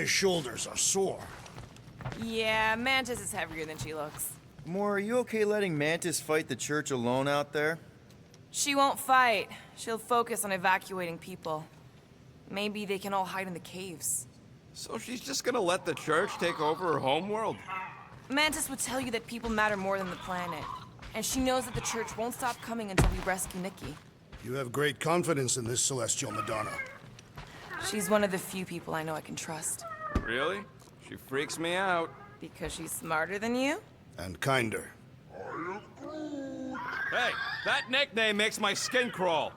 My shoulders are sore. Yeah, Mantis is heavier than she looks. Gamora, are you okay letting Mantis fight the church alone out there? She won't fight. She'll focus on evacuating people. Maybe they can all hide in the caves. So she's just gonna let the church take over her homeworld? Mantis would tell you that people matter more than the planet. And she knows that the church won't stop coming until we rescue Nikki. You have great confidence in this celestial Madonna. She's one of the few people I know I can trust. Really? She freaks me out. Because she's smarter than you? And kinder. Hey, that nickname makes my skin crawl.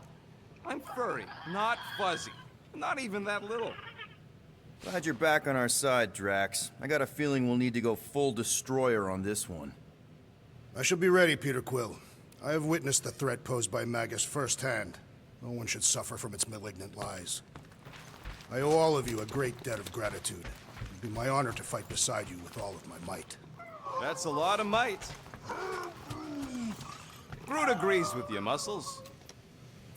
I'm furry, not fuzzy. Not even that little. Glad you're back on our side, Drax. I got a feeling we'll need to go full destroyer on this one. I shall be ready, Peter Quill. I have witnessed the threat posed by Magus firsthand. No one should suffer from its malignant lies. I owe all of you a great debt of gratitude. It would be my honor to fight beside you with all of my might. That's a lot of might. Groot agrees with you, Muscles.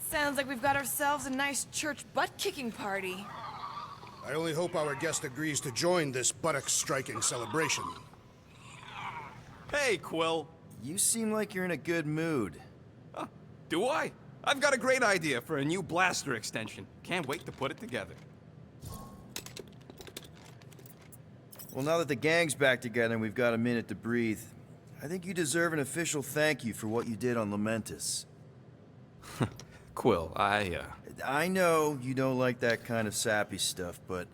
Sounds like we've got ourselves a nice church butt-kicking party. I only hope our guest agrees to join this buttocks-striking celebration. Hey, Quill. You seem like you're in a good mood. Huh, do I? I've got a great idea for a new blaster extension. Can't wait to put it together. Well, now that the gang's back together and we've got a minute to breathe, I think you deserve an official thank you for what you did on Lamentus. Quill, I know you don't like that kind of sappy stuff, but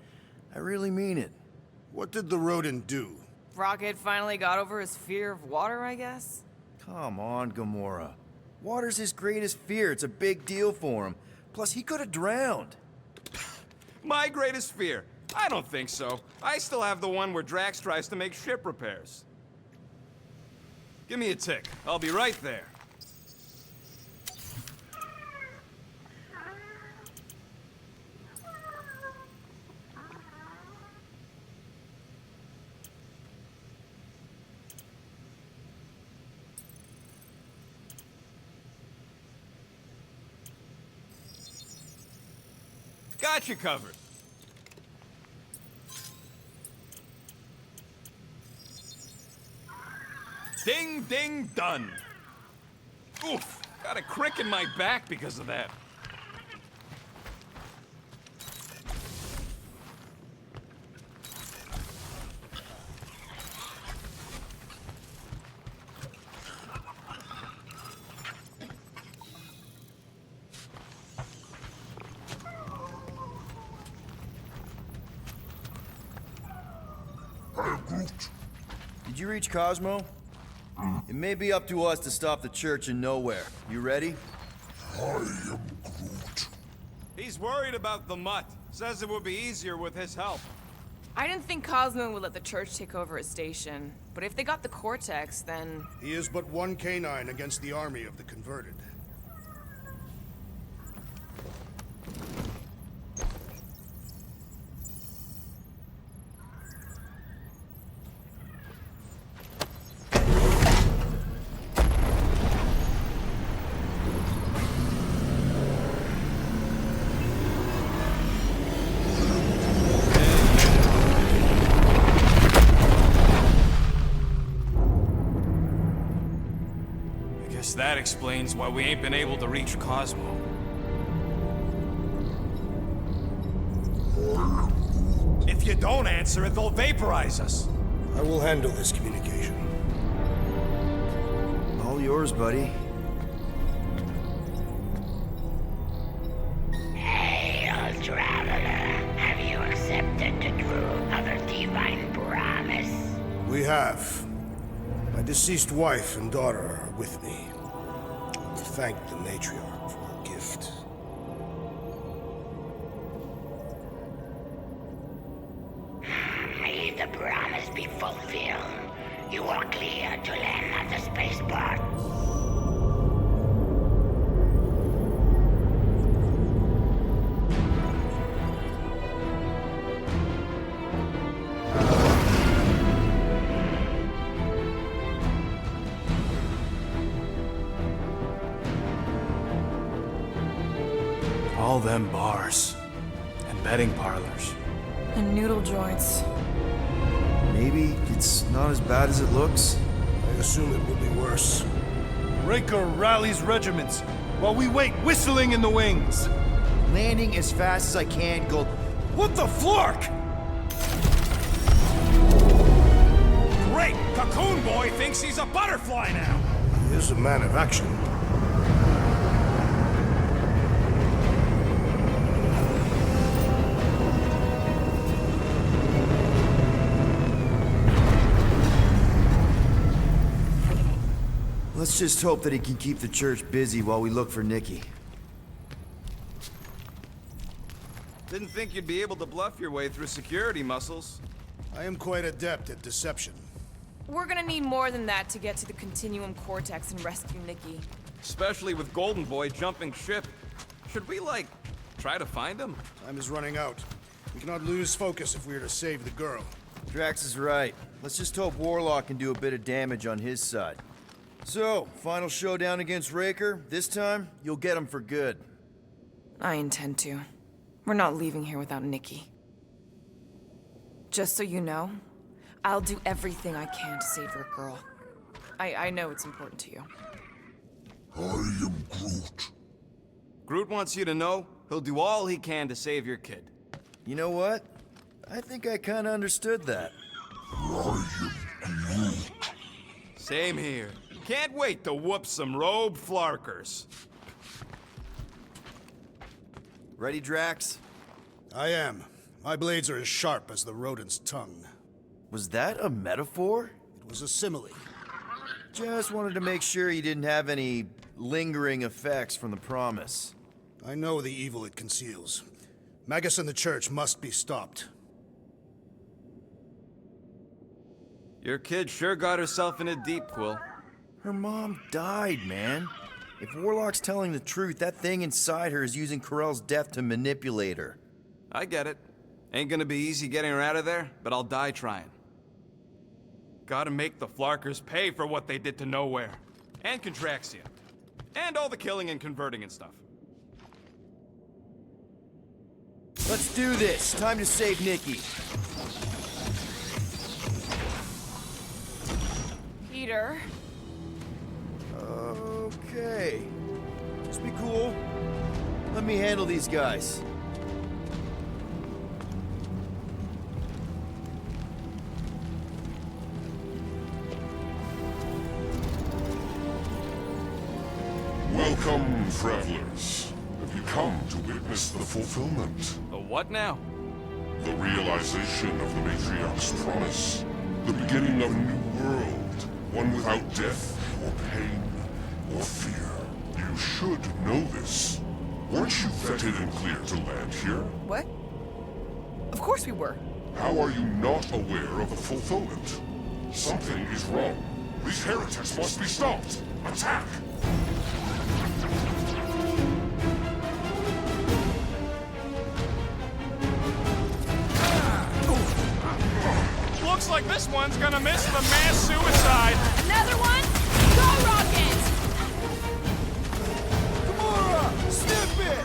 I really mean it. What did the rodent do? Rocket finally got over his fear of water, I guess? Come on, Gamora. Water's his greatest fear. It's a big deal for him. Plus, he could have drowned. My greatest fear? I don't think so. I still have the one where Drax tries to make ship repairs. Give me a tick. I'll be right there. Got you covered. Ding, ding, done. Oof, got a crick in my back because of that. Did you reach Cosmo? It may be up to us to stop the church in nowhere. You ready? I am Groot. He's worried about the mutt. Says it would be easier with his help. I didn't think Cosmo would let the church take over his station. But if they got the Cortex, then... He is but one canine against the army of the converted. That explains why we ain't been able to reach Cosmo. If you don't answer it, they'll vaporize us. I will handle this communication. All yours, buddy. Hail, traveler. Have you accepted the truth of a divine promise? We have. My deceased wife and daughter are with me. To thank the matriarch for her gift. May the promise be fulfilled. You are clear to land at the spaceport. All them bars and betting parlors. And noodle joints. Maybe it's not as bad as it looks. I assume it will be worse. Raker rallies regiments, while we wait whistling in the wings. Landing as fast as I can, Gold. What the flark? Great! Cocoon Boy thinks he's a butterfly now! He is a man of action. Let's just hope that he can keep the church busy while we look for Nikki. Didn't think you'd be able to bluff your way through security muscles. I am quite adept at deception. We're gonna need more than that to get to the Continuum Cortex and rescue Nikki. Especially with Golden Boy jumping ship. Should we, like, try to find him? Time is running out. We cannot lose focus if we are to save the girl. Drax is right. Let's just hope Warlock can do a bit of damage on his side. So, final showdown against Raker. This time, you'll get him for good. I intend to. We're not leaving here without Nikki. Just so you know, I'll do everything I can to save your girl. I know it's important to you. I am Groot. Groot wants you to know he'll do all he can to save your kid. You know what? I think I kinda understood that. I am Groot. Same here. Can't wait to whoop some robe flarkers. Ready, Drax? I am. My blades are as sharp as the rodent's tongue. Was that a metaphor? It was a simile. Just wanted to make sure you didn't have any lingering effects from the promise. I know the evil it conceals. Magus and the church must be stopped. Your kid sure got herself in a deep, Quill. Her mom died, man. If Warlock's telling the truth, that thing inside her is using Corell's death to manipulate her. I get it. Ain't gonna be easy getting her out of there, but I'll die trying. Gotta make the Flarkers pay for what they did to Nowhere. And Contraxia. And all the killing and converting and stuff. Let's do this. Time to save Nikki. Peter. Okay. Just be cool. Let me handle these guys. Welcome, travelers. Have you come to witness the fulfillment? The what now? The realization of the Matriarch's promise. The beginning of a new world. One without death, or pain, or fear. You should know this. Weren't you vetted and cleared to land here? What? Of course we were. How are you not aware of the fulfillment? Something is wrong. These heretics must be stopped. Attack! Looks like this one's gonna miss the mass suicide. Another one? Go, Rocket! Gamora! Snip it!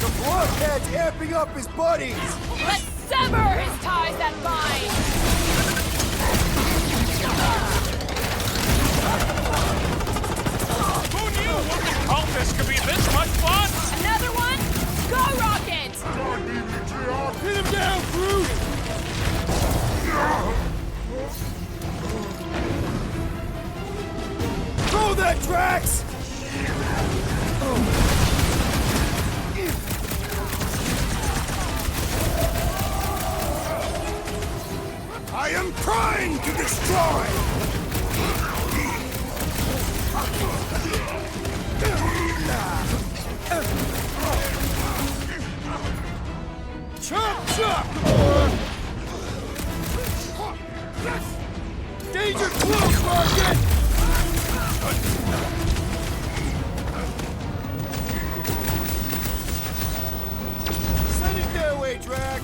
The blockhead's amping up his buddies! Let's sever his ties that bind! Who knew whooping cultists could be this much fun? Another one? Go, Rocket! Hit him down, Groot! Throw that, Drax! I am trying to destroy! Chop, chop! Danger close, Rocket! Send it their way, Drax!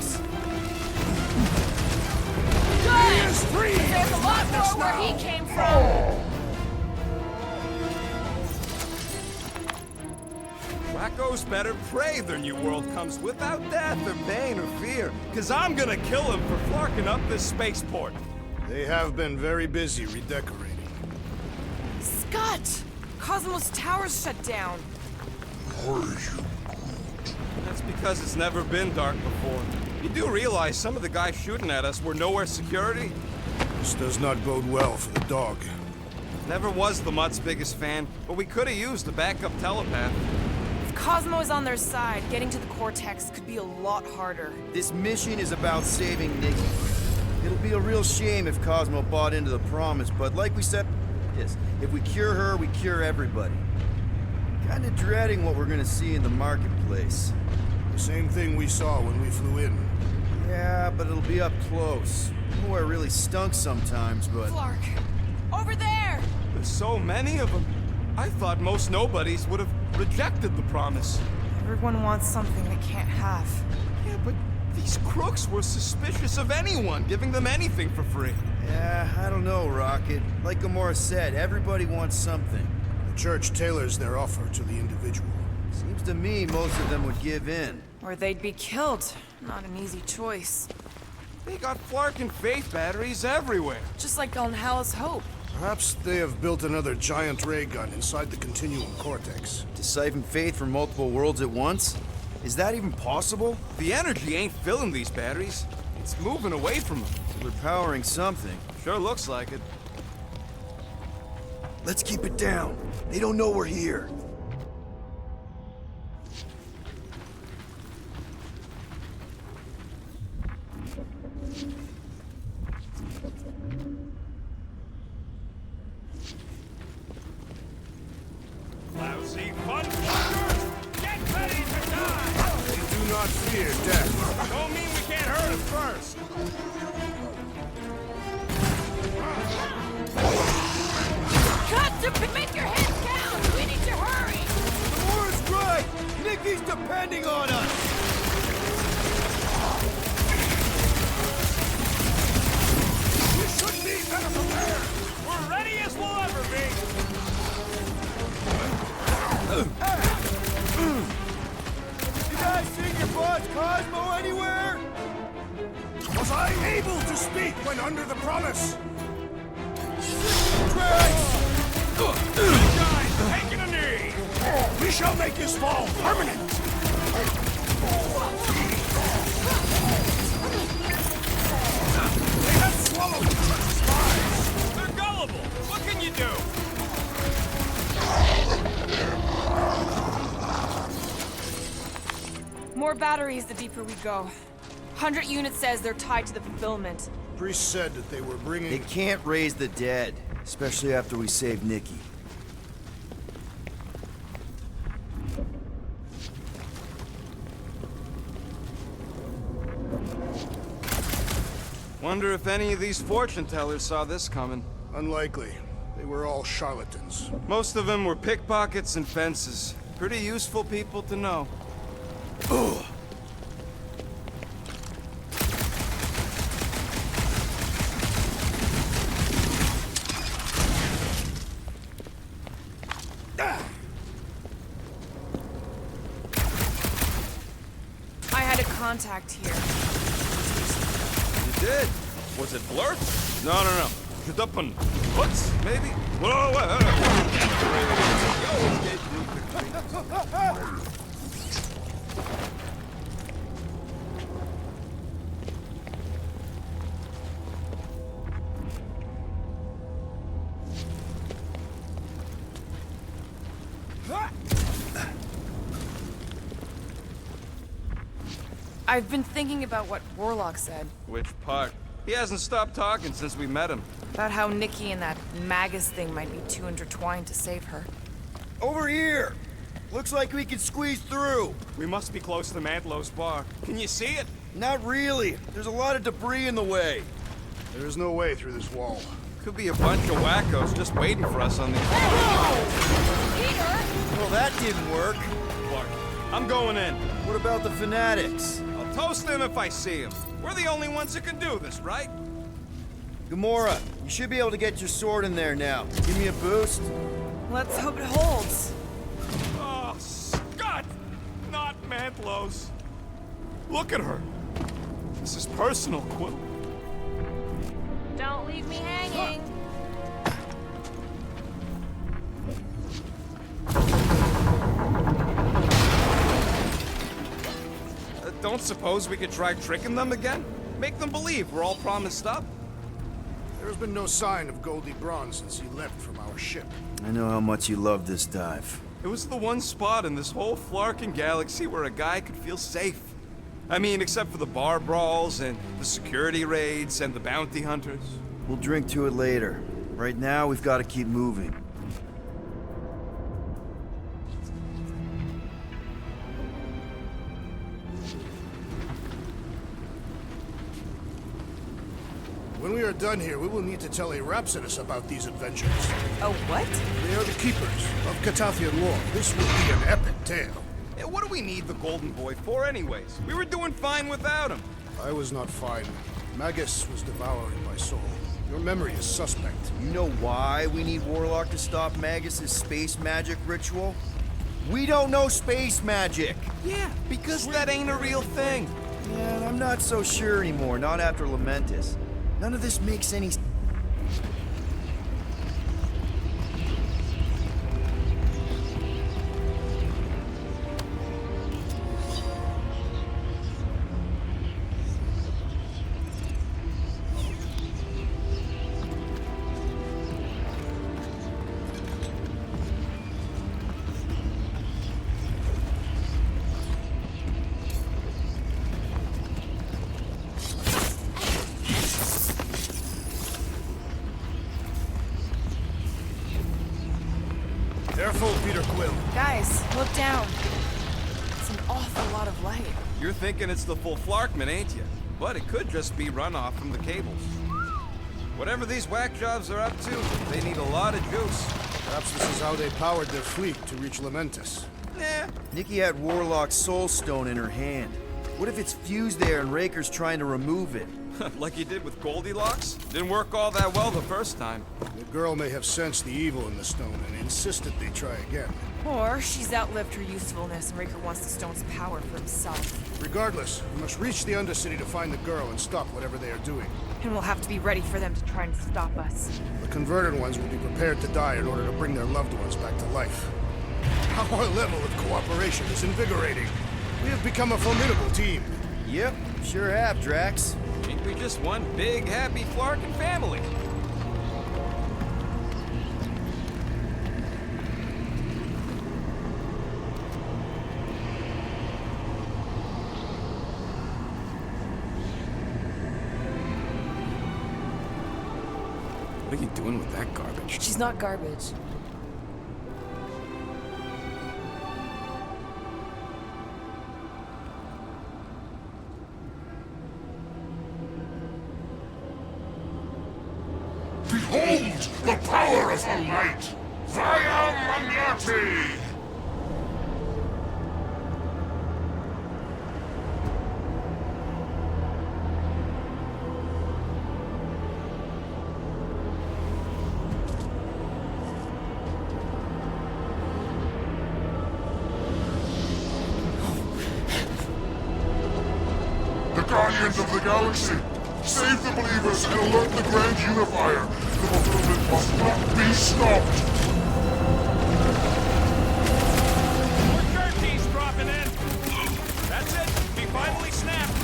Good! There's a lot more where he came from! Racco's better pray their new world comes without death or pain or fear, because I'm gonna kill him for flarking up this spaceport. They have been very busy redecorating. Scott! Cosmos Tower's shut down. That's because it's never been dark before. You do realize some of the guys shooting at us were nowhere security? This does not bode well for the dog. Never was the Mutt's biggest fan, but we could have used a backup telepath. If Cosmo is on their side, getting to the Cortex could be a lot harder. This mission is about saving Nikki. It'll be a real shame if Cosmo bought into the promise, but like we said, yes, if we cure her, we cure everybody. Kinda dreading what we're gonna see in the marketplace. The same thing we saw when we flew in. Yeah, but it'll be up close. Nowhere really stunk sometimes, but... Clark! Over there! There's so many of them. I thought most nobodies would have rejected the promise. Everyone wants something they can't have. Yeah, but these crooks were suspicious of anyone giving them anything for free. Yeah, I don't know, Rocket. Like Gamora said, everybody wants something. The church tailors their offer to the individual. Seems to me most of them would give in. Or they'd be killed. Not an easy choice. They got Flark and Faith batteries everywhere. Just like on Hell's Hope. Perhaps they have built another giant ray gun inside the Continuum Cortex. To siphon Faith from multiple worlds at once? Is that even possible? The energy ain't filling these batteries. It's moving away from them. We're powering something. Sure looks like it. Let's keep it down. They don't know we're here. Lousy fun fuckers! Get ready to die! They do not fear death. Don't mean we can't hurt them first. Cut to make your head count! We need to hurry! Gamora's right! Nikki's depending on us! We should be better prepared. We're ready as we'll ever be. You guys seen your boss Cosmo anywhere? Was I able to speak when under the promise? Drax! Guys, taking a knee. We shall make his fall permanent! They have swallowed the church's lies! They're gullible. What can you do? More batteries the deeper we go. 100 units says they're tied to the fulfillment. Priest said that they were They bringing... can't raise the dead, especially after we save Nikki. Wonder if any of these fortune tellers saw this coming. Unlikely. They were all charlatans. Most of them were pickpockets and fences. Pretty useful people to know. Ugh. I had a contact here. You did? Was it Blurt? No. Kadupan. What's maybe? Whoa, I've been thinking about what Warlock said. Which part? He hasn't stopped talking since we met him. About how Nikki and that Magus thing might be too intertwined to save her. Over here! Looks like we can squeeze through. We must be close to Mantlow's bar. Can you see it? Not really. There's a lot of debris in the way. There is no way through this wall. Could be a bunch of wackos just waiting for us on the... Peter! Well, that didn't work. Clark, I'm going in. What about the fanatics? I'll toast them if I see them. We're the only ones that can do this, right? Gamora, you should be able to get your sword in there now. Give me a boost. Let's hope it holds. Oh, Scott wind blows. Look at her. This is personal, Quill. Don't leave me hanging. Don't suppose we could try tricking them again? Make them believe we're all promised up? There's been no sign of Goldie Braun since he left from our ship. I know how much you love this dive. It was the one spot in this whole Flarkin galaxy where a guy could feel safe. I mean, except for the bar brawls and the security raids and the bounty hunters. We'll drink to it later. Right now, we've got to keep moving. When we are done here, we will need to tell a Rhapsodus about these adventures. Oh, what? They are the keepers of Catathian lore. This will be an epic tale. Yeah, what do we need the Golden Boy for anyways? We were doing fine without him. I was not fine. Magus was devouring my soul. Your memory is suspect. You know why we need Warlock to stop Magus's space magic ritual? We don't know space magic! Yeah, because that ain't a real thing. Yeah, I'm not so sure anymore, not after Lamentus. None of this makes any sense. Careful, Peter Quill. Guys, look down. It's an awful lot of light. You're thinking it's the full Flarkman, ain't you? But it could just be runoff from the cables. Whatever these whack jobs are up to, they need a lot of juice. Perhaps this is how they powered their fleet to reach Lamentus. Nah. Nikki had Warlock's soul stone in her hand. What if it's fused there and Raker's trying to remove it? Like he did with Goldilocks? Didn't work all that well the first time. The girl may have sensed the evil in the stone and insisted they try again. Or she's outlived her usefulness and Raker wants the stone's power for himself. Regardless, we must reach the Undercity to find the girl and stop whatever they are doing. And we'll have to be ready for them to try and stop us. The converted ones will be prepared to die in order to bring their loved ones back to life. Our level of cooperation is invigorating. We have become a formidable team. Yep, sure have, Drax. Ain't we just one big, happy Flarkin family? What are you doing with that garbage? She's not garbage. Behold the power of the light! Via Magnati! The Guardians of the Galaxy! Save the believers and alert the Grand Unifier! The fulfillment must not be stopped! More curtains dropping in! That's it! We finally snapped!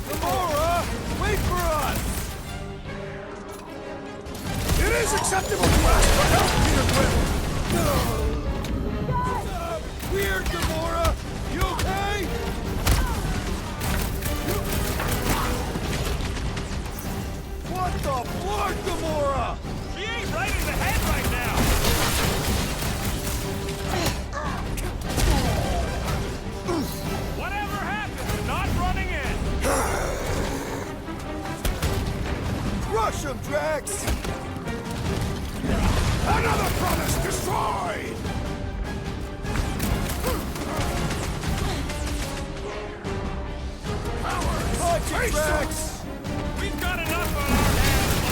Gamora! Wait for us! It is acceptable to ask for help, Peter Quill! Weird, Gamora! You okay? What the Lord, Gamora? She ain't right in the head right now! Whatever happened? Not running in! Rush him, Drax! Another promise destroyed! Punch it, Drax! We've got enough on our hands!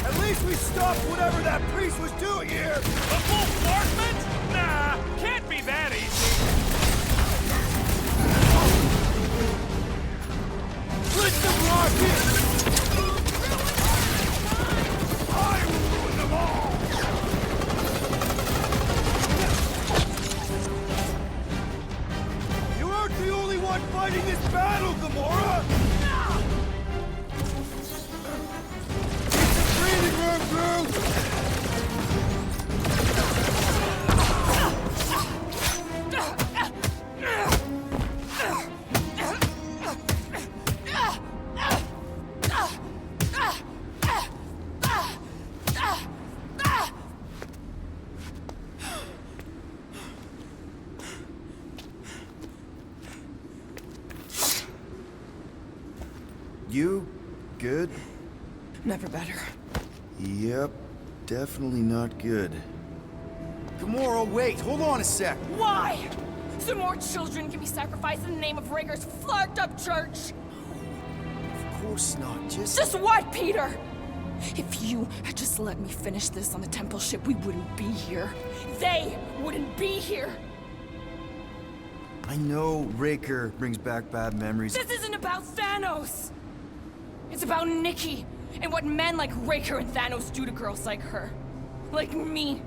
At least we stopped stop whatever that priest was doing here! The full apartment? Nah, can't be that easy. Let them lock in! I will ruin them all! You aren't the only one fighting this battle, Gamora! It's a breathing room, Groot! You good? Never better. Yep, definitely not good. Gamora, wait, hold on a sec. Why? So more children can be sacrificed in the name of Raker's flarked-up church? Of course not, Just what, Peter? If you had just let me finish this on the temple ship, we wouldn't be here. They wouldn't be here. I know Raker brings back bad memories. This isn't about Thanos. It's about Nikki and what men like Raker and Thanos do to girls like her. Like me.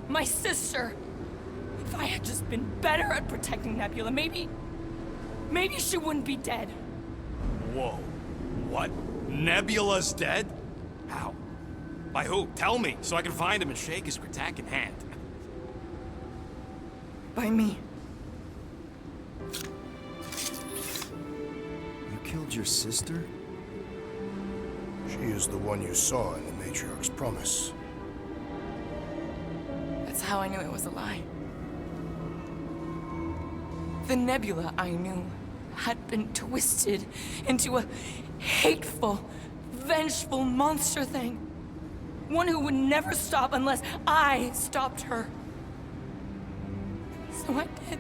My sister. If I had just been better at protecting Nebula, maybe she wouldn't be dead. Whoa. What? Nebula's dead? How? By who? Tell me, so I can find him and shake his Kratak in hand. By me. You killed your sister? She is the one you saw in the Matriarch's promise. That's how I knew it was a lie. The Nebula I knew had been twisted into a hateful, vengeful monster thing. One who would never stop unless I stopped her. So I did.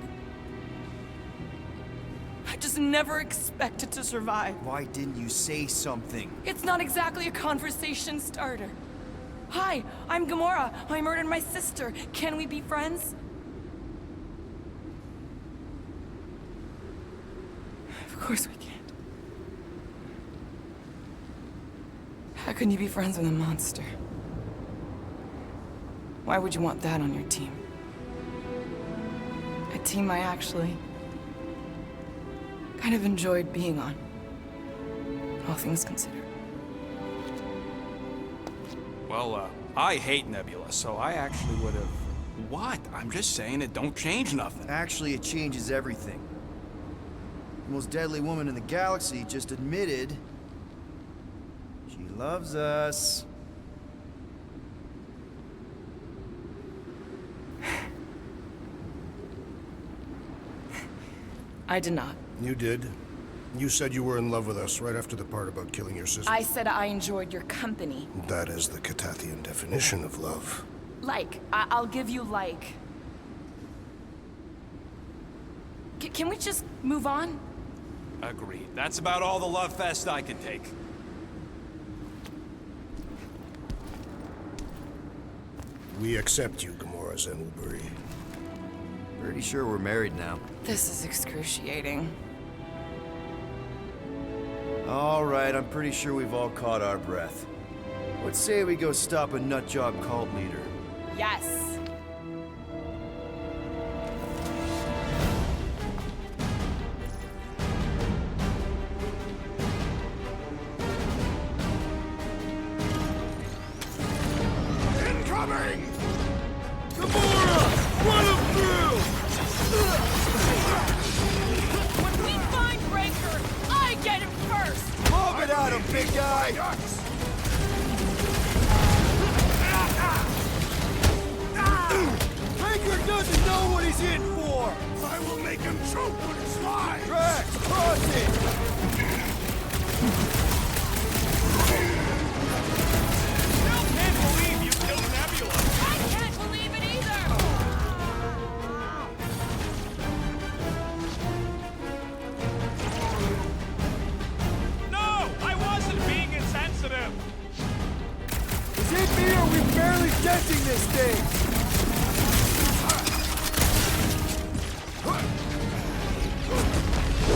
I just never expected to survive. Why didn't you say something? It's not exactly a conversation starter. Hi, I'm Gamora. I murdered my sister. Can we be friends? Of course we can't. How can you be friends with a monster? Why would you want that on your team? A team I actually kind of enjoyed being on, all things considered. Well, I hate Nebula, so I actually would have... What? I'm just saying it don't change nothing. Actually, it changes everything. The most deadly woman in the galaxy just admitted she loves us. I did not. You did. You said you were in love with us right after the part about killing your sister. I said I enjoyed your company. That is the Catathian definition of love. Like. I'll give you like. Can we just move on? Agreed. That's about all the love fest I can take. We accept you, Gamora Zenuburi. Pretty sure we're married now. This is excruciating. All right, I'm pretty sure we've all caught our breath. Let's say we go stop a nutjob cult leader. Yes. Incoming! Gamora! Run him through! When we find Raker, I get him first! Mob it at him, big guy! Raker doesn't know what he's in for! I will make him choke when he slides! Drax, cross it! Still can't believe you killed Nebula! I can't believe it either! No! I wasn't being insensitive! me or we're barely denting this thing!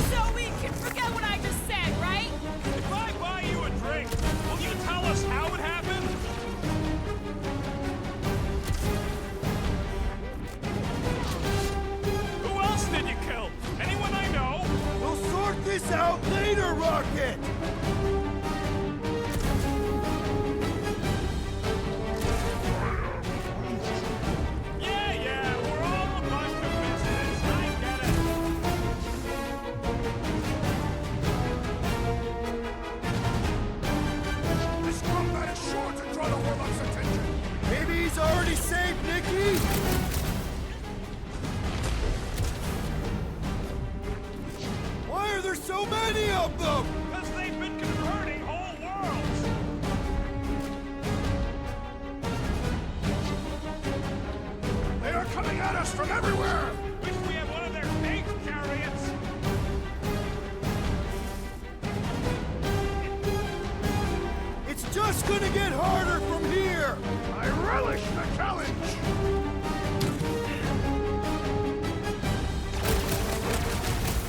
So we can forget what I just said, right? If I buy you a drink, will you tell us how it happened? Who else did you kill? Anyone I know? We'll sort this out later, Rocket! Yeah, we're all a bunch of misfits. I get it. This combat is sure to draw the Warlock's attention. Maybe he's already saved Nikki? Why are there so many of them? Because they've been converting whole worlds. They are coming at us from everywhere! Wish we had one of their tank chariots. It's just gonna get harder from here! I relish the challenge!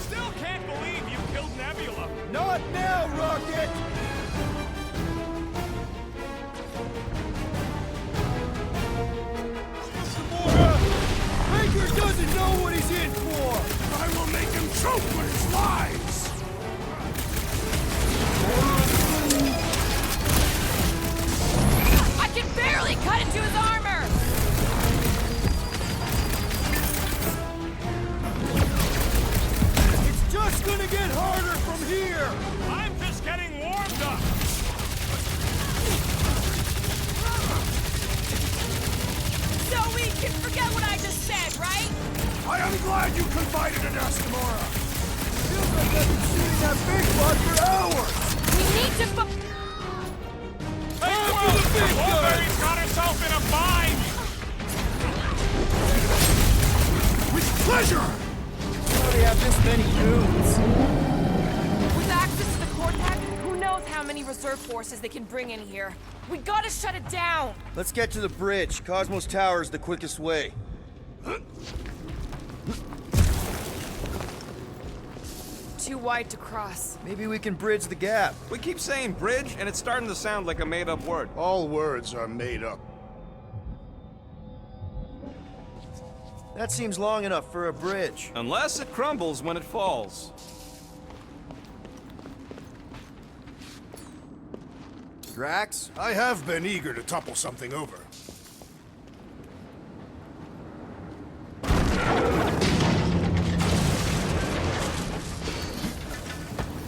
Still can't believe you killed Nebula. Not now, Rocket! Gamora! Raker doesn't know what he's in for! I will make him choke with his lies! I can barely cut into his armor! It's just gonna get harder from here! I'm just getting warmed up. So we can forget what I just said, right? I am glad you confided in us, Gamora! Feels like I've been shooting that big bug for hours! We need to Hey, After the big guy! Wolverine's got herself in a bind. With pleasure! How do you have this many goons? With access to the Cortex, who knows how many reserve forces they can bring in here. We gotta shut it down! Let's get to the bridge. Cosmos Tower is the quickest way. Too wide to cross. Maybe we can bridge the gap. We keep saying bridge, and it's starting to sound like a made-up word. All words are made up. That seems long enough for a bridge. Unless it crumbles when it falls. Drax? I have been eager to topple something over.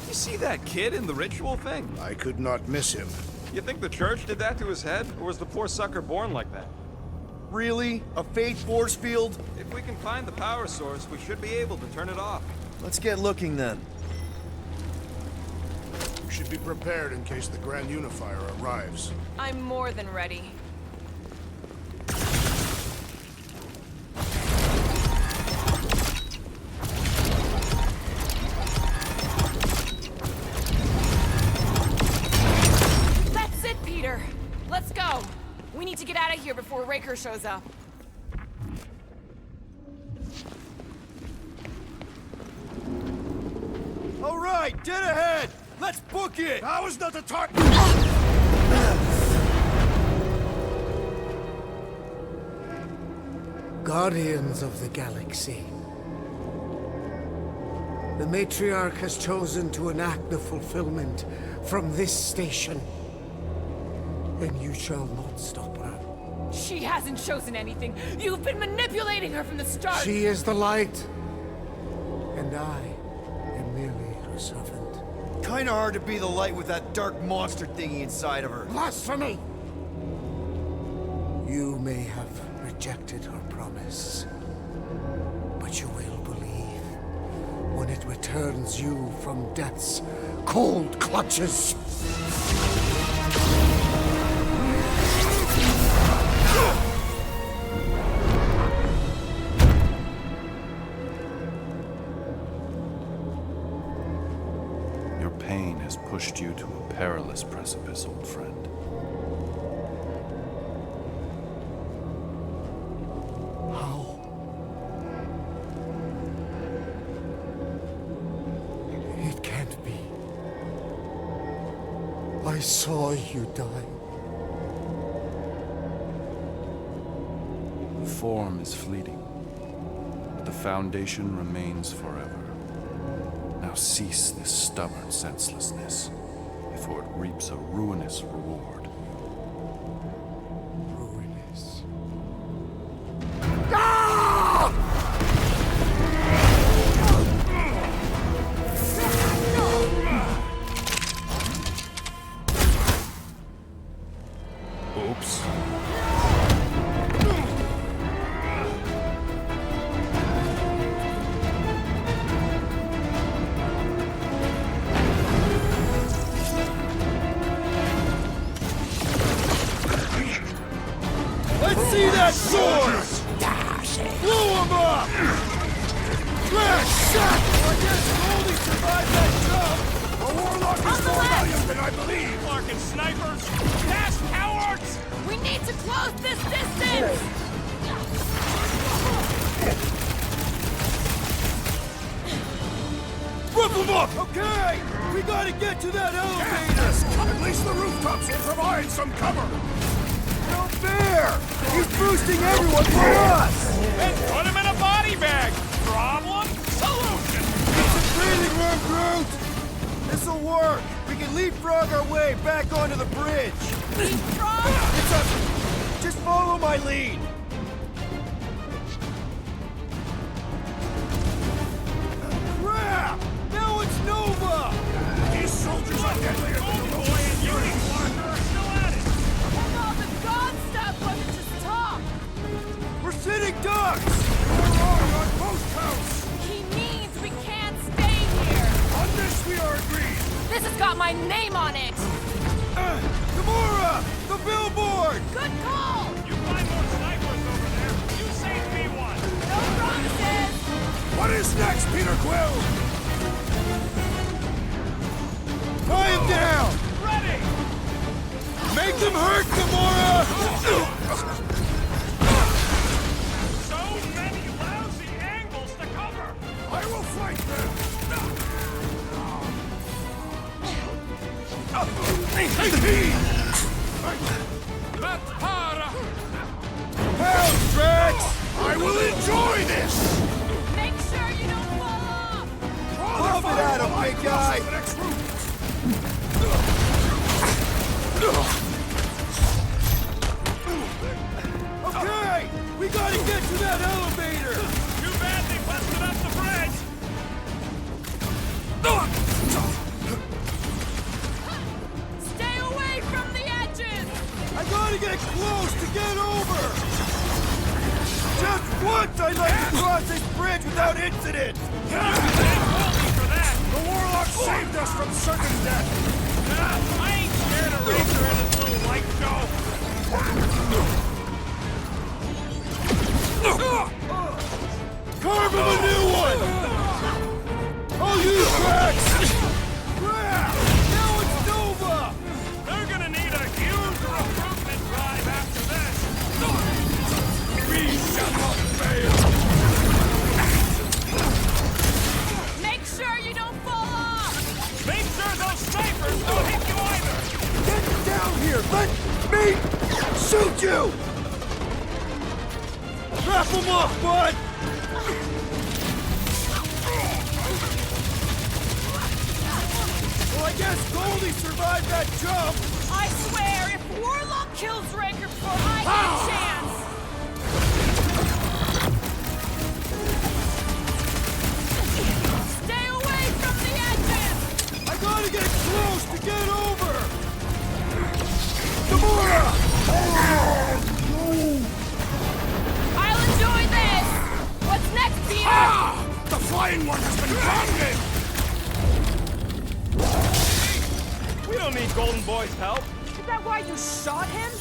You see that kid in the ritual thing? I could not miss him. You think the church did that to his head, or was the poor sucker born like that? Really? A faith force field? If we can find the power source, we should be able to turn it off. Let's get looking then. We should be prepared in case the Grand Unifier arrives. I'm more than ready. That's it, Peter. Let's go. We need to get out of here before Raker shows up. All right, dead ahead! Let's book it! Now is not the time! Guardians of the Galaxy. The Matriarch has chosen to enact the fulfillment from this station. And you shall not stop her. She hasn't chosen anything. You've been manipulating her from the start. She is the light. And I am merely her servant. Kinda hard to be the light with that dark monster thingy inside of her. Blasphemy! You may have rejected her promise, but you will believe when it returns you from death's cold clutches. Your pain has pushed you to a perilous precipice, old friend. saw you die. The form is fleeting, but the foundation remains forever. Now cease this stubborn senselessness, before it reaps a ruinous reward. Ruinous. Oops. Let's see that sword! Blow him up! Drax, shot! I guess Goldie survived that jump! The Warlock is more valiant than I believe! Larkin snipers! Fast cowards! We need to close this distance! Rip him up! Okay! We gotta get to that elevator! At least the rooftops will provide some cover! No fair! He's boosting everyone for us! And put him in a body bag! Problem? Solution! Get some breathing room, Groot! This'll work! We can leapfrog our way back onto the bridge! Leapfrog? It's a... Just follow my lead! Crap! Now it's Nova! These soldiers are deadlier than the Boy and Beauty Parker are still at it! Oh, the god stuff wasn't just talk! We're sitting ducks! We're wrong on both counts! He means we can't stay here! On this we are agreed! This has got my name on it! Gamora! The billboard! Good call! You find more snipers over there. You save me one. No promises! What is next, Peter Quill? Tie him down! Ready! Make them hurt, Gamora! So many lousy angles to cover! I will flank them! Help, Drax! I will enjoy this! Make sure you don't fall off! Love it at him, big guy! The next route. Okay! We gotta get to that elevator! Too bad they busted up the bridge! Stay away from the edges! I gotta get close to get over! Just once I'd like to cross this bridge without incident! Thank Goldie for that! The Warlock saved us from certain death! I ain't scared of Racer and his little light show! Carve him a new one! I'll use Drax! Crap! Now it's Nova! They're gonna need a huge recruitment drive after this! We shall not fail! Make sure you don't fall off! Make sure those snipers don't hit you either! Get down here! Let me shoot you! Wrap him up, bud! Well, I guess Goldie survived that jump! I swear, if Warlock kills Raker before I get a chance! Stay away from the edges! I gotta get close to get over! Gamora! I'll enjoy this! What's next, Peter? Ah! The flying one has been grounded! We don't need Golden Boy's help! Is that why you shot him?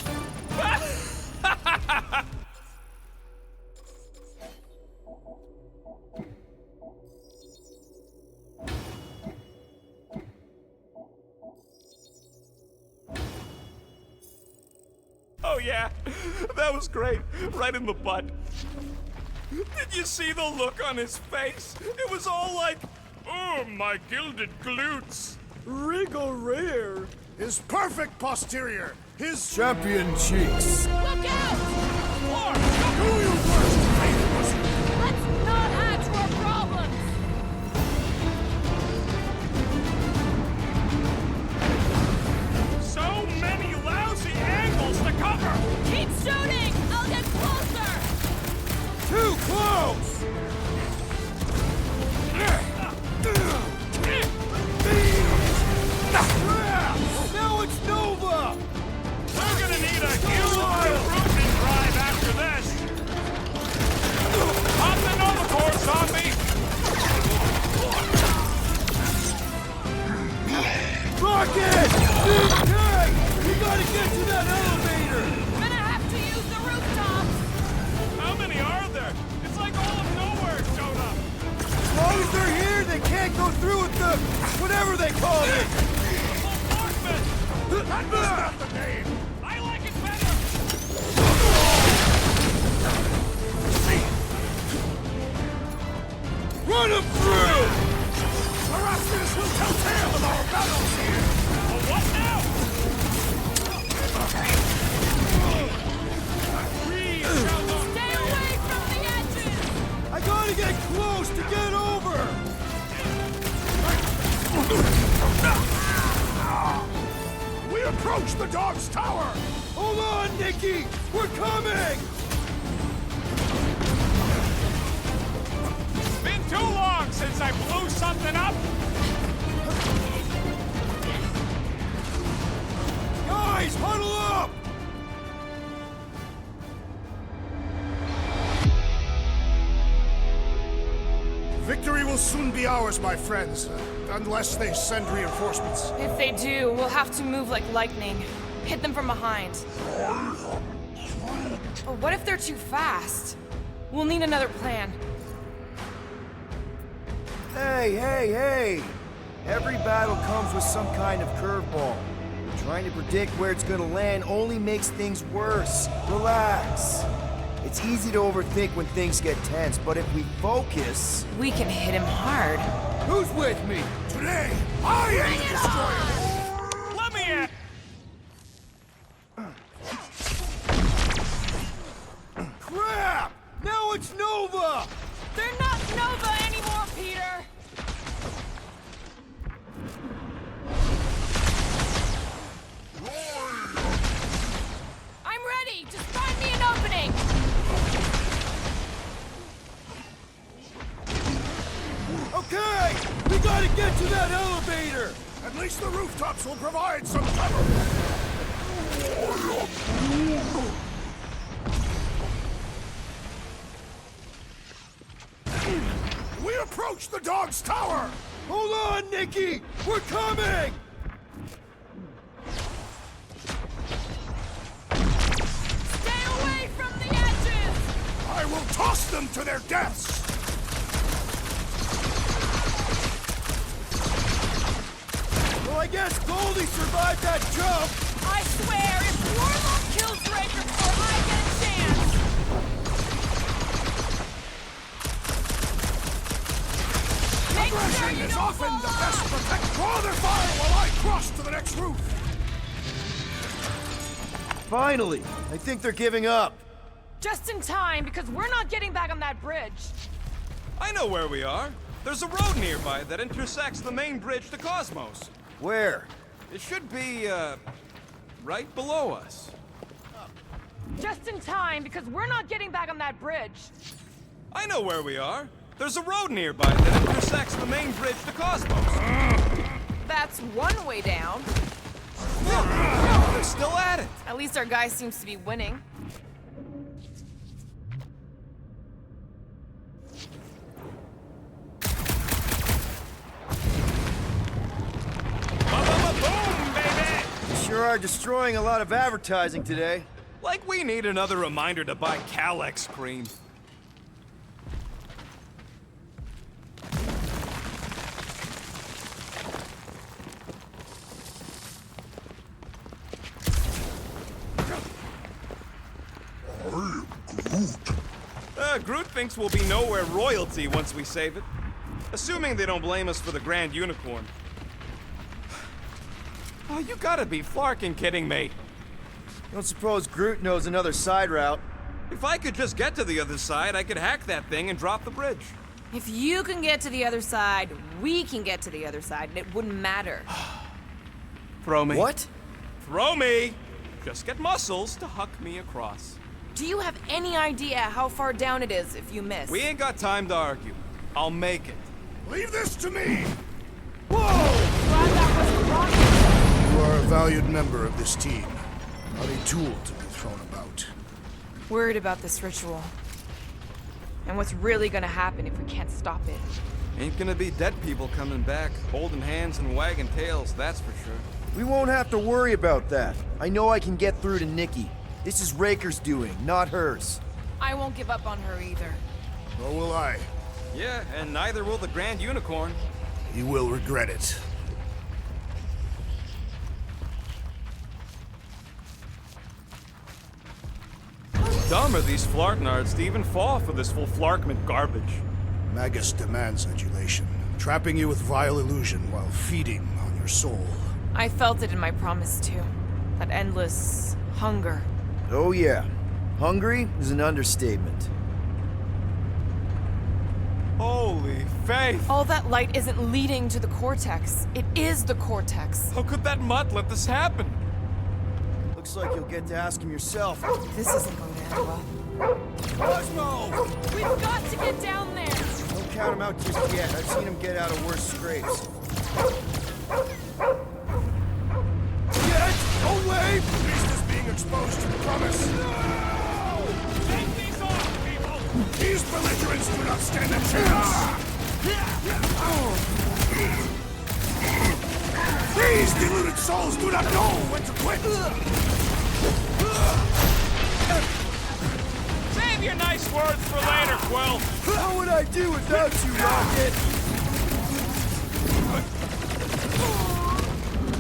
Oh yeah, that was great. Right in the butt. Did you see the look on his face? It was all like, oh, my gilded glutes. Wriggle rare! His perfect posterior! His... Champion cheeks! Look out! Do you first, Eidos! Let's not add to our problems! So many lousy angles to cover! Keep shooting! I'll get closer! Too close! Now it's Nova! We're gonna need a huge recruitment drive after this! Pop the Nova Corps, zombie! Rocket! Okay! We gotta get to that elevator! Gonna have to use the rooftops! How many are there? It's like all of nowhere showed up! As long as they're here, they can't go through with the... whatever they call it! Bombardment! That was not the name! I like it better! Run them through! Erasmus will tell tale of our battles here! Well, what now? Stay away from the edges! I gotta get close to get over! We approach the dog's tower! Hold on, Nikki! We're coming! Been too long since I blew something up! Guys, huddle up! Victory will soon be ours, my friends, unless they send reinforcements. If they do, we'll have to move like lightning. Hit them from behind. But what if they're too fast? We'll need another plan. Hey! Every battle comes with some kind of curveball. Trying to predict where it's gonna land only makes things worse. Relax. It's easy to overthink when things get tense, but if we focus... We can hit him hard. Who's with me? Today, I am the destroyer! Let me in! Crap! Now it's Nova! They're not Nova anymore, Peter! I'm ready! Just find me an opening! Okay! We gotta get to that elevator! At least the rooftops will provide some cover! We approach the dog's tower! Hold on, Nikki! We're coming! Stay away from the edges! I will toss them to their deaths! Well, I guess Goldie survived that jump! I swear, if Warlock kills Raker before I get a chance! Make sure Aggression you is don't often the fall best off. protect. Draw their fire while I cross to the next roof! Finally! I think they're giving up. Just in time, because we're not getting back on that bridge. I know where we are. There's a road nearby that intersects the main bridge to Cosmos. Where? It should be, right below us. Just in time, because we're not getting back on that bridge. I know where we are. There's a road nearby that intersects the main bridge to Cosmos. That's one way down. They're still at it. At least our guy seems to be winning. Boom, baby! You sure are destroying a lot of advertising today. Like we need another reminder to buy Calyx cream. Groot thinks we'll be nowhere royalty once we save it. Assuming they don't blame us for the Grand Unicorn. Oh, you gotta be flarkin' kidding me. Don't suppose Groot knows another side route. If I could just get to the other side, I could hack that thing and drop the bridge. If you can get to the other side, we can get to the other side, and it wouldn't matter. Throw me. What? Throw me! Just get muscles to huck me across. Do you have any idea how far down it is if you miss? We ain't got time to argue. I'll make it. Leave this to me! Glad that wasn't wrong. You are a valued member of this team, not a tool to be thrown about. Worried about this ritual. And what's really gonna happen if we can't stop it. Ain't gonna be dead people coming back, holding hands and wagging tails, that's for sure. We won't have to worry about that. I know I can get through to Nikki. This is Raker's doing, not hers. I won't give up on her either. Nor will I. Yeah, and neither will the Grand Unicorn. You will regret it. Dumb are these flarknards to even fall for this full flarkment garbage. Magus demands adulation, trapping you with vile illusion while feeding on your soul. I felt it in my promise too. That endless hunger. Oh yeah. Hungry is an understatement. Holy faith! All that light isn't leading to the Cortex. It is the Cortex. How could that mutt let this happen? Looks like you'll get to ask him yourself. This isn't going to end well. Cosmo! We've got to get down there! Don't count him out just yet. I've seen him get out of worse scrapes. Get away! The beast is being exposed to the promise. No! Take these off, people! These belligerents do not stand a chance! These deluded souls do not know when to quit! Save your nice words for later, Quill! How would I do without you, Rocket?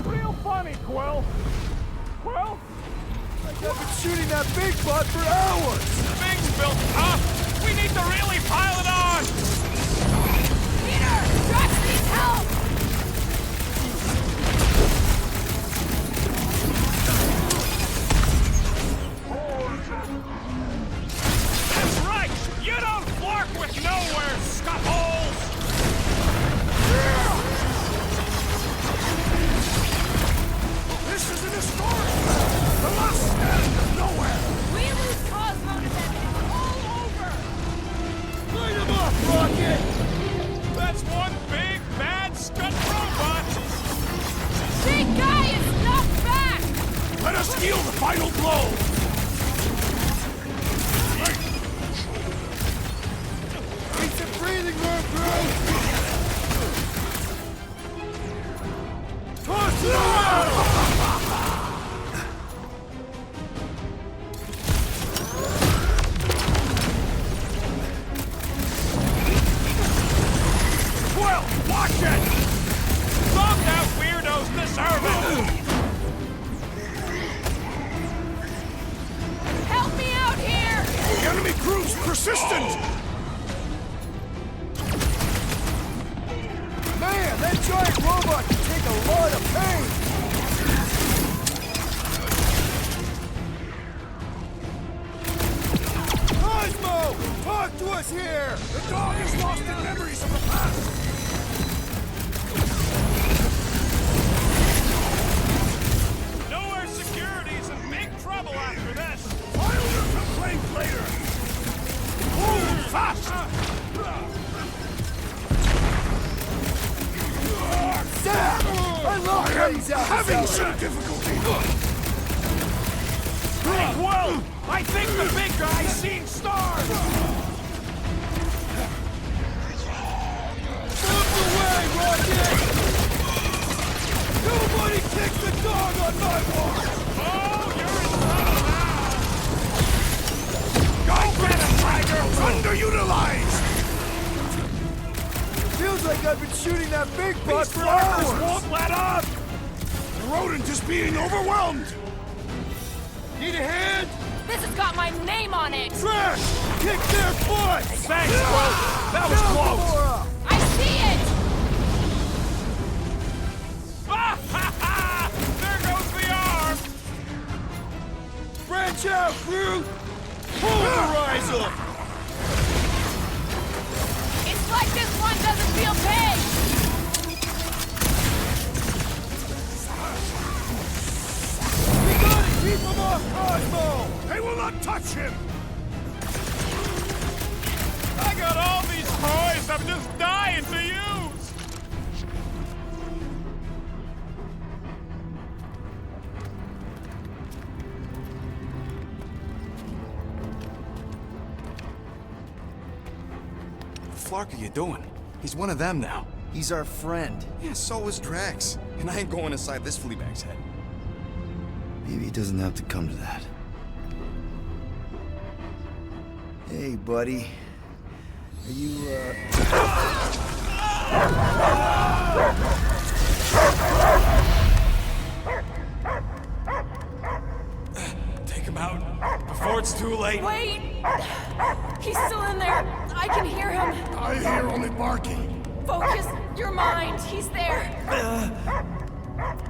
Real funny, Quill! Quill? I've been shooting that big butt for hours! The thing's built up! We need to really pile it on! Peter! Drax needs help! That's right! You don't flark with nowhere, scuttholes! This is an historic! The last stand of nowhere! We lose Cosmo to them and it's all over! Light him up, Rocket! That's one big, bad scut robot! Big guy is knocked back! Let us deal the final blow! Need some breathing room, Groot! Toss it out! Quill, watch it! Thumbed out weirdos deserve it! Help me out here! The enemy crew's persistent! Man, that giant robot can take a lot of pain! Cosmo! Talk to us here! The dog is lost in memories of the past! Nowhere Security's in big trouble after this! File your complaint later! Move fast! Sam! I love Freddy's Having some difficulty! Hey, Quill! I think the big guy's seen stars! Move away, Rocket! Nobody kicks the dog on my watch! Oh, you're in trouble now! Go get it, Tiger! Underutilized! Feels like I've been shooting that big butt These for flarkers hours! won't let up! The rodent is being overwhelmed! Need a hand? This has got my name on it! Drax! Kick their butt! Thanks, Quill! That was close! Gamora! I see it! They're Watch out, Groot! Hold the rise up! It's like this one doesn't feel pain! We gotta keep him off Cosmo! They will not touch him! I got all these toys I'm just dying to use! What the fuck are you doing? He's one of them now. He's our friend. Yeah, so is Drax. And I ain't going inside this flea bag's head. Maybe it doesn't have to come to that. Hey, buddy. Are you, Take him out before it's too late. Wait! He's still in there. I can hear him. I hear only barking. Focus your mind. He's there.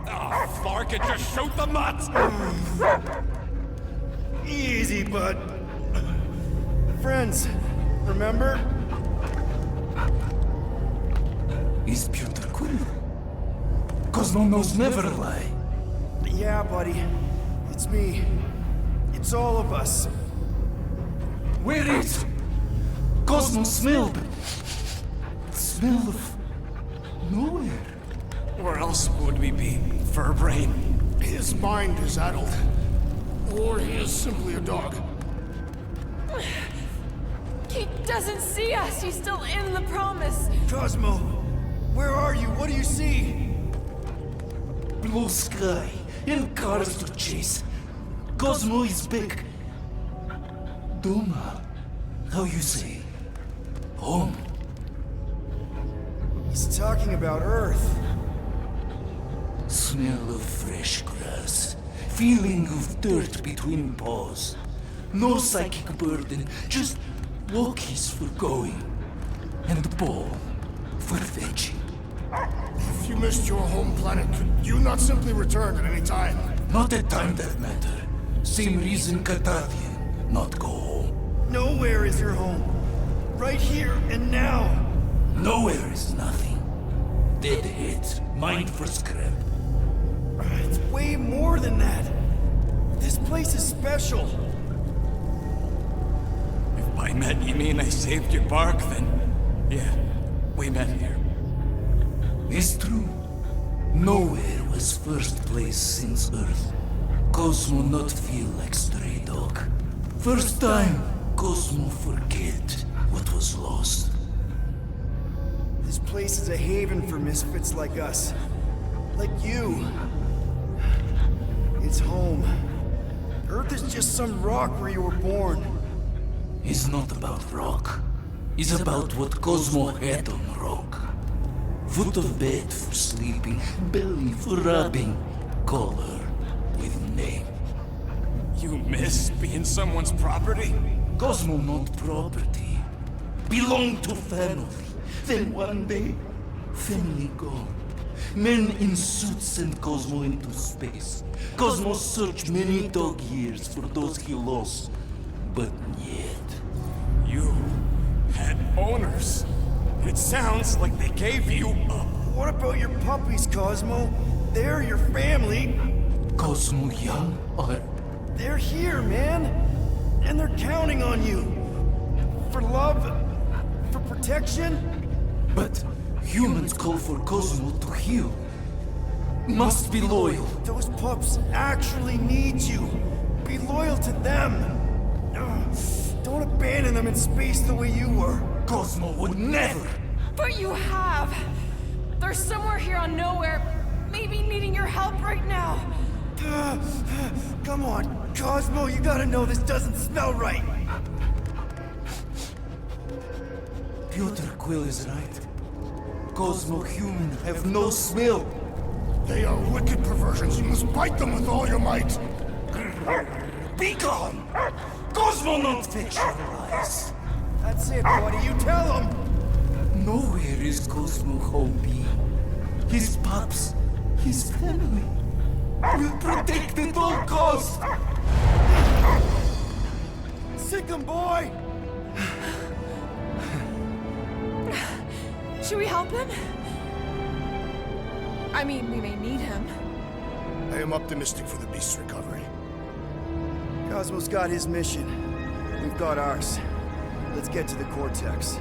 Oh, Flark, it just shoot the mutts! easy, bud. Friends, remember? Is Peter Quill? Cosmo knows never lie. Yeah, buddy. It's me. It's all of us. Where is Cosmo smelled? Smell of nowhere. Where else would we be, Furbrain? His mind is addled. Or he is simply a dog. He doesn't see us. He's still in the promise. Cosmo, where are you? What do you see? Blue sky and cars to chase. Cosmo is back. Doma, how you say? Home. He's talking about Earth. Smell of fresh grass. Feeling of dirt between paws. No psychic burden, just walkies for going. And the ball for fetching. If you missed your home planet, could you not simply return at any time? Not a time that matter. Same reason Carthagian, not go home. Nowhere is your home. Right here and now. Nowhere is nothing. Dead hit, mind for scrap. It's way more than that. This place is special. If by met you mean I saved your bark, then yeah, we met here. It's true. Nowhere was first place since Earth. Cosmo not feel like stray dog. First time, Cosmo forget what was lost. This place is a haven for misfits like us. Like you. It's home. Earth is just some rock where you were born. It's not about rock. It's about what Cosmo had on rock. Foot of bed for sleeping, belly for rubbing, color with name. You miss being someone's property? Cosmo not property. Belong to family. Then one day, family gone. Men in suits send Cosmo into space. Cosmo searched many dog years for those he lost, but yet. You had owners. It sounds like they gave you up. What about your puppies, Cosmo? They're your family. Cosmo young or They're here, man. And they're counting on you. For love, for protection. but humans call for Cosmo to heal. Must be loyal. Those pups actually need you. Be loyal to them. Don't abandon them in space the way you were. Cosmo would never. But you have. They're somewhere here on Nowhere, maybe needing your help right now. Come on, Cosmo, you gotta know this doesn't smell right. Peter Quill is right. Cosmo human have no smell. They are wicked perversions. You must bite them with all your might. Be gone! Cosmo not fictionalize. That's it, buddy. You tell him. Nowhere is Cosmo home be. His pups, his family, will protect at all costs. Sick 'em, boy! Should we help him? I mean, we may need him. I am optimistic for the beast's recovery. Cosmo's got his mission. We've got ours. Let's get to the Cortex.